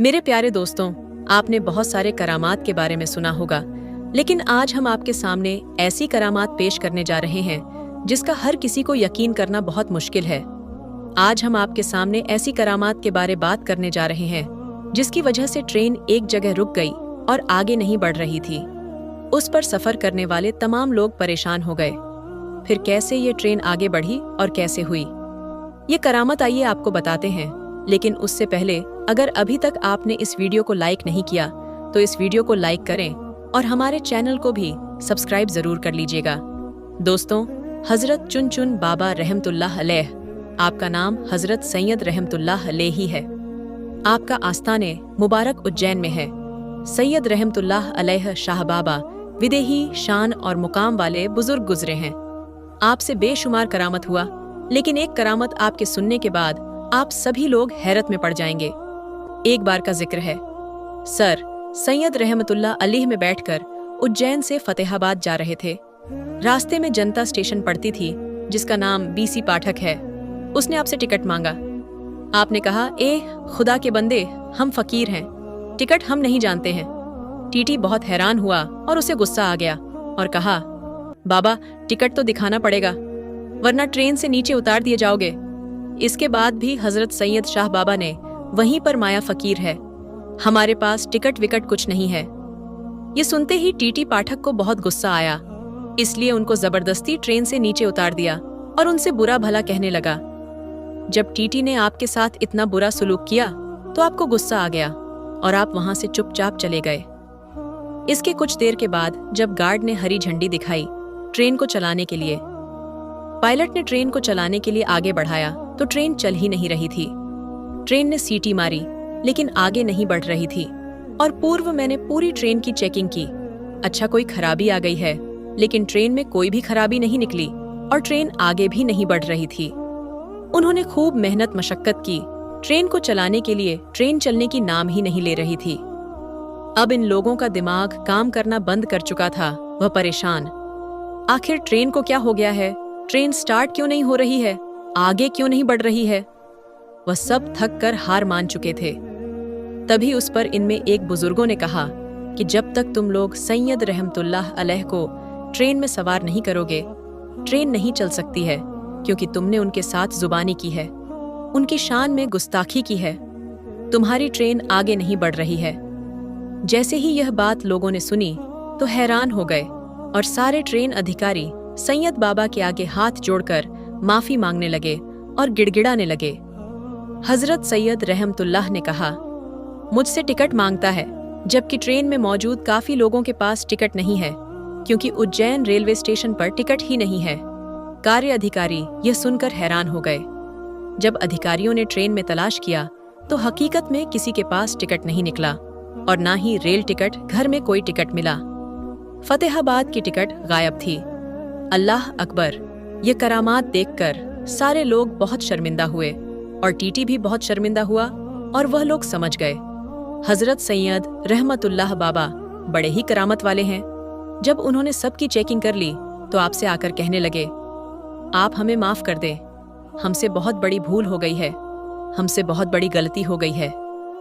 मेरे प्यारे दोस्तों, आपने बहुत सारे करामात के बारे में सुना होगा, लेकिन आज हम आपके सामने ऐसी करामात पेश करने जा रहे हैं जिसका हर किसी को यकीन करना बहुत मुश्किल है। आज हम आपके सामने ऐसी करामात के बारे बात करने जा रहे हैं जिसकी वजह से ट्रेन एक जगह रुक गई और आगे नहीं बढ़ रही थी। उस पर सफर करने वाले तमाम लोग परेशान हो गए। फिर कैसे ये ट्रेन आगे बढ़ी और कैसे हुई, ये करामत आइए आपको बताते हैं। लेकिन उससे पहले अगर अभी तक आपने इस वीडियो को लाइक नहीं किया तो इस वीडियो को लाइक करें और हमारे चैनल को भी सब्सक्राइब जरूर कर लीजिएगा। दोस्तों, हजरत चुन बाबा रहमतुल्लाह अलैह, आपका नाम हजरत सैयद रहमतुल्लाह अलैह ही है। आपका आस्थाने मुबारक उज्जैन में है। सैयद रहमतुल्लाह अलैह शाह बाबा विदेही शान और मुकाम वाले बुजुर्ग गुजरे हैं। आपसे बेशुमार करामत हुआ, लेकिन एक करामत आपके सुनने के बाद आप सभी लोग हैरत में पड़ जाएंगे। एक बार का जिक्र है, सर सैयद रहमतुल्लाह अलैह में बैठकर उज्जैन से फतेहाबाद जा रहे थे। रास्ते में जनता स्टेशन पड़ती थी जिसका नाम बीसी पाठक है। उसने आपसे टिकट मांगा। आपने कहा, ए खुदा के बंदे, हम फकीर हैं, टिकट हम नहीं जानते हैं। टीटी बहुत हैरान हुआ और उसे गुस्सा आ गया और कहा, बाबा टिकट तो दिखाना पड़ेगा वरना ट्रेन से नीचे उतार दिए जाओगे। इसके बाद भी हजरत सैयद शाह बाबा ने वहीं पर माया फकीर है, हमारे पास टिकट विकट कुछ नहीं है। ये सुनते ही टीटी पाठक को बहुत गुस्सा आया, इसलिए उनको जबरदस्ती ट्रेन से नीचे उतार दिया और उनसे बुरा भला कहने लगा। जब टीटी ने आपके साथ इतना बुरा सुलूक किया तो आपको गुस्सा आ गया और आप वहां से चुपचाप चले गए। इसके कुछ देर के बाद जब गार्ड ने हरी झंडी दिखाई ट्रेन को चलाने के लिए, पायलट ने ट्रेन को चलाने के लिए आगे बढ़ाया तो ट्रेन चल ही नहीं रही थी। ट्रेन ने सीटी मारी लेकिन आगे नहीं बढ़ रही थी और पूर्व मैंने पूरी ट्रेन की चेकिंग की। अच्छा कोई खराबी आ गई है, लेकिन ट्रेन में कोई भी खराबी नहीं निकली और ट्रेन आगे भी नहीं बढ़ रही थी। उन्होंने खूब मेहनत मशक्कत की ट्रेन को चलाने के लिए, ट्रेन चलने की नाम ही नहीं ले रही थी। अब इन लोगों का दिमाग काम करना बंद कर चुका था, वह परेशान। आखिर ट्रेन को क्या हो गया है, ट्रेन स्टार्ट क्यों नहीं हो रही है, आगे क्यों नहीं बढ़ रही है। वह सब थक कर हार मान चुके थे। तभी उस पर इनमें एक बुजुर्गों ने कहा कि जब तक तुम लोग सैयद रहमतुल्लाह अलैह को ट्रेन में सवार नहीं करोगे, ट्रेन नहीं चल सकती है, क्योंकि तुमने उनके साथ जुबानी की है, उनकी शान में गुस्ताखी की है। तुम्हारी ट्रेन आगे नहीं बढ़ रही है। जैसे ही यह बात लोगों ने सुनी तो हैरान हो गए और सारे ट्रेन अधिकारी सैयद बाबा के आगे हाथ जोड़कर माफी मांगने लगे और गिड़गिड़ाने लगे। हजरत सैयद रहमतुल्लाह ने कहा, मुझसे टिकट मांगता है जबकि ट्रेन में मौजूद काफी लोगों के पास टिकट नहीं है, क्योंकि उज्जैन रेलवे स्टेशन पर टिकट ही नहीं है। कार्य अधिकारी यह सुनकर हैरान हो गए। जब अधिकारियों ने ट्रेन में तलाश किया तो हकीकत में किसी के पास टिकट नहीं निकला और ना ही रेल टिकट, घर में कोई टिकट मिला। फतेहाबाद की टिकट गायब थी। अल्लाह अकबर, ये करामात देखकर सारे लोग बहुत शर्मिंदा हुए और टीटी भी बहुत शर्मिंदा हुआ और वह लोग समझ गए हजरत सैयद रहमतुल्लाह बाबा बड़े ही करामत वाले हैं। जब उन्होंने सबकी चेकिंग कर ली तो आपसे आकर कहने लगे, आप हमें माफ कर दें, हमसे बहुत बड़ी भूल हो गई है, हमसे बहुत बड़ी गलती हो गई है।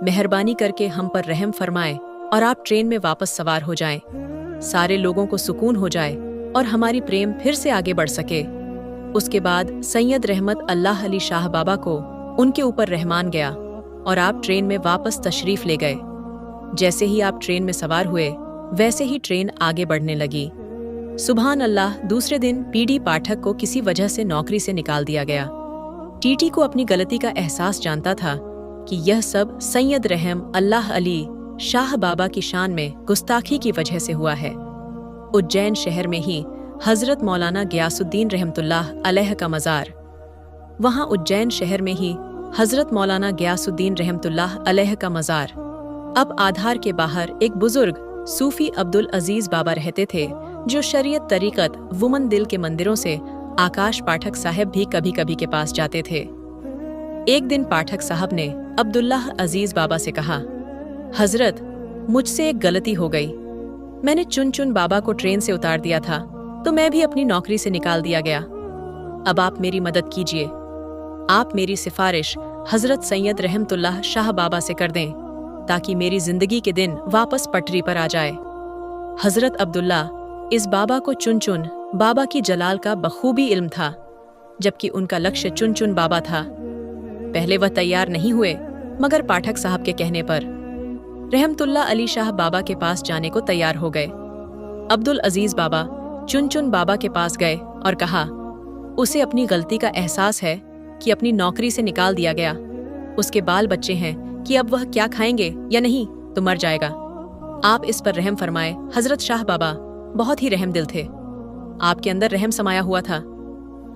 मेहरबानी करके हम पर रहम फरमाएं और आप ट्रेन में वापस सवार हो जाएं, सारे लोगों को सुकून हो जाए और हमारी प्रेम फिर से आगे बढ़ सके। उसके बाद सैयद रहमत अल्लाह अली शाह बाबा को उनके ऊपर रहमान गया और आप ट्रेन में वापस तशरीफ ले गए। जैसे ही आप ट्रेन में सवार हुए वैसे ही ट्रेन आगे बढ़ने लगी। सुभान अल्लाह, दूसरे दिन पीडी पाठक को किसी वजह से नौकरी से निकाल दिया गया। टीटी को अपनी गलती का एहसास जानता था कि यह सब सैयद रहम अल्लाह अली शाह बाबा की शान में गुस्ताखी की वजह से हुआ है। उज्जैन शहर में ही हजरत मौलाना गियासुद्दीन रहमतुल्लाह अलैह का मज़ार, वहाँ उज्जैन शहर में ही हजरत मौलाना गियासुद्दीन रहमतुल्लाह अलैह का मज़ार। अब आधार के बाहर एक बुजुर्ग सूफी अब्दुल अजीज बाबा रहते थे, जो शरीयत तरीकत वुमन दिल के मंदिरों से आकाश पाठक साहब भी कभी कभी के पास जाते थे। एक दिन पाठक साहब ने अब्दुल्लाह अजीज बाबा से कहा, हजरत, मुझसे एक गलती हो गई। मैंने चुन बाबा को ट्रेन से उतार दिया था तो मैं भी अपनी नौकरी से निकाल दिया गया। अब आप मेरी मदद कीजिए। आप मेरी सिफारिश हजरत सैयद रहमतुल्लाह शाह बाबा से कर दें। ताकि मेरी जिंदगी के दिन वापस पटरी पर आ जाए। हजरत अब्दुल्ला इस बाबा को चुन चुन बाबा की जलाल का बखूबी इल्म था, जबकि उनका लक्ष्य चुन चुन बाबा था। पहले वह तैयार नहीं हुए, मगर पाठक साहब के कहने पर रहमतुल्लाह अली शाह बाबा के पास जाने को तैयार हो गए। अब्दुल अजीज बाबा चुन चुन बाबा के पास गए और कहा, उसे अपनी गलती का एहसास है कि अपनी नौकरी से निकाल दिया गया। उसके बाल बच्चे हैं कि अब वह क्या खाएंगे या नहीं तो मर जाएगा। आप इस पर रहम फरमाए। हजरत शाह बाबा बहुत ही रहम दिल थे। आपके अंदर रहम समाया हुआ था।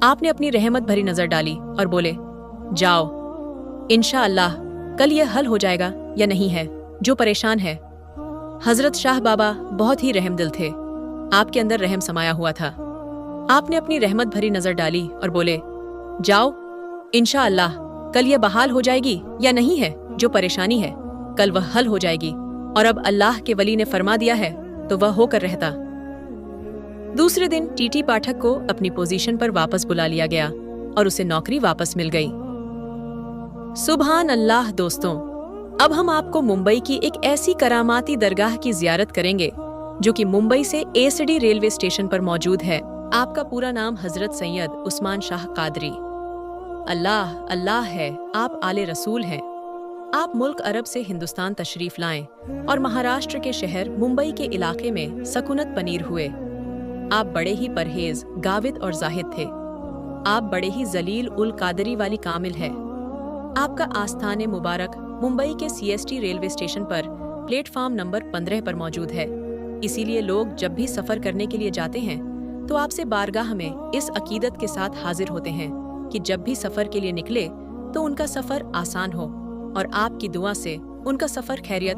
आपने अपनी रहमत भरी नजर डाली और बोले, जाओ, इंशाअल्लाह कल यह हल हो जाएगा या नहीं है जो परेशान है। हजरत शाह बाबा बहुत ही रहम दिल थे। आपके अंदर रहम समाया हुआ था। आपने अपनी रहमत भरी नजर डाली और बोले, जाओ, इंशाअल्लाह कल यह बहाल हो जाएगी या नहीं है जो परेशानी है, कल वह हल हो जाएगी, और अब अल्लाह के वली ने फरमा दिया है तो वह होकर रहता। दूसरे दिन टीटी पाठक को अपनी पोजीशन पर वापस बुला लिया गया और उसे नौकरी वापस मिल गई। सुभान अल्लाह। दोस्तों, अब हम आपको मुंबई की एक ऐसी करामाती दरगाह की जियारत करेंगे जो कि मुंबई से एसडी रेलवे स्टेशन पर मौजूद है। आपका पूरा नाम हजरत सैयद उस्मान शाह कादरी। अल्लाह अल्लाह है, आप आले रसूल हैं। आप मुल्क अरब से हिंदुस्तान तशरीफ लाएं और महाराष्ट्र के शहर मुंबई के इलाके में सकूनत पनीर हुए। आप बड़े ही परहेज, गाविद और जाहिद थे। आप बड़े ही जलील उल कादरी वाली कामिल है। आपका आस्थान मुबारक मुंबई के सीएसटी रेलवे स्टेशन पर प्लेटफार्म नंबर 15 पर मौजूद है। इसीलिए लोग जब भी सफर करने के लिए जाते हैं तो आपसे बारगाह में इस अकीदत के साथ हाजिर होते हैं कि जब भी सफर के लिए निकले तो उनका सफर आसान हो और आपकी दुआ से उनका सफर खैरियत।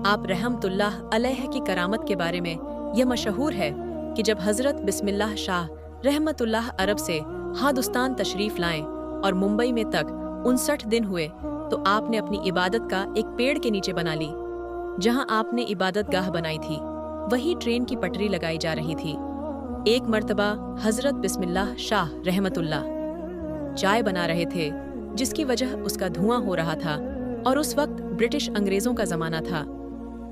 आप रहमतुल्लाह अलैह की करामत के बारे में यह मशहूर है कि जब हजरत बिस्मिल्लाह शाह रहमतुल्लाह अरब से हिंदुस्तान तशरीफ लाएं और मुंबई में तक 59 दिन हुए तो आपने अपनी इबादत का एक पेड़ के नीचे बना ली। जहां आपने इबादत गाह बनाई थी वही ट्रेन की पटरी लगाई जा रही थी। एक मर्तबा हजरत बिस्मिल्लाह शाह रहमतुल्लाह चाय बना रहे थे, जिसकी वजह उसका धुआं हो रहा था, और उस वक्त ब्रिटिश अंग्रेजों का जमाना था।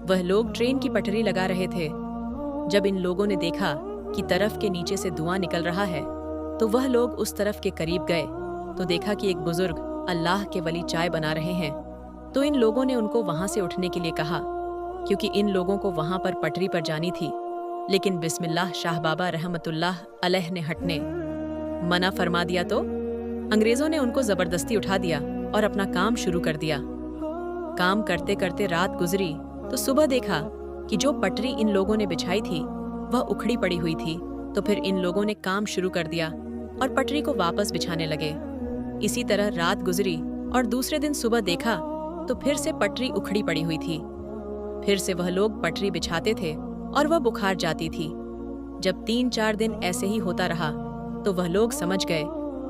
वह लोग ट्रेन की पटरी लगा रहे थे। जब इन लोगों ने देखा कि तरफ के नीचे से धुआं निकल रहा है तो वह लोग उस तरफ के करीब गए तो देखा कि एक बुजुर्ग अल्लाह के वली चाय बना रहे हैं। तो इन लोगों ने उनको वहां से उठने के लिए कहा, क्योंकि इन लोगों को वहां पर पटरी पर जानी थी। लेकिन बिस्मिल्लाह शाह बाबा रहमतुल्लाह अलैह ने हटने मना फरमा दिया तो अंग्रेजों ने उनको जबरदस्ती उठा दिया और अपना काम शुरू कर दिया। काम करते करते रात गुजरी तो सुबह देखा कि जो पटरी इन लोगों ने बिछाई थी वह उखड़ी पड़ी हुई थी। तो फिर इन लोगों ने काम शुरू कर दिया और पटरी को वापस बिछाने लगे। इसी तरह रात गुजरी और दूसरे दिन सुबह देखा तो फिर से पटरी उखड़ी पड़ी हुई थी। फिर से वह लोग पटरी बिछाते थे और वह बुखार जाती थी। जब 3-4 दिन ऐसे ही होता रहा तो वह लोग समझ गए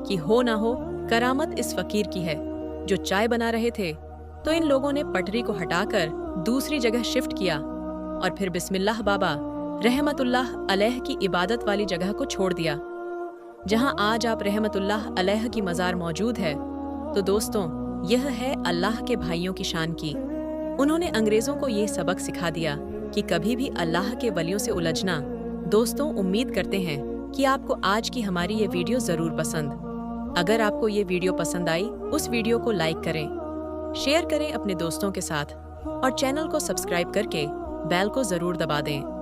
कि हो ना हो करामत इस फकीर की है जो चाय बना रहे थे। तो इन लोगों ने पटरी को हटाकर दूसरी जगह शिफ्ट किया और फिर बिस्मिल्लाह बाबा रहमतुल्लाह अलैह की इबादत वाली जगह को छोड़ दिया, जहां आज आप रहमतुल्लाह अलैह की मज़ार मौजूद है। तो दोस्तों, यह है अल्लाह के भाइयों की शान की। उन्होंने अंग्रेजों को ये सबक सिखा दिया कि कभी भी अल्लाह के वलियों से उलझना। दोस्तों, उम्मीद करते हैं कि आपको आज की हमारी ये वीडियो ज़रूर पसंद। अगर आपको ये वीडियो पसंद आई, उस वीडियो को लाइक करें, शेयर करें अपने दोस्तों के साथ और चैनल को सब्सक्राइब करके बेल को ज़रूर दबा दें।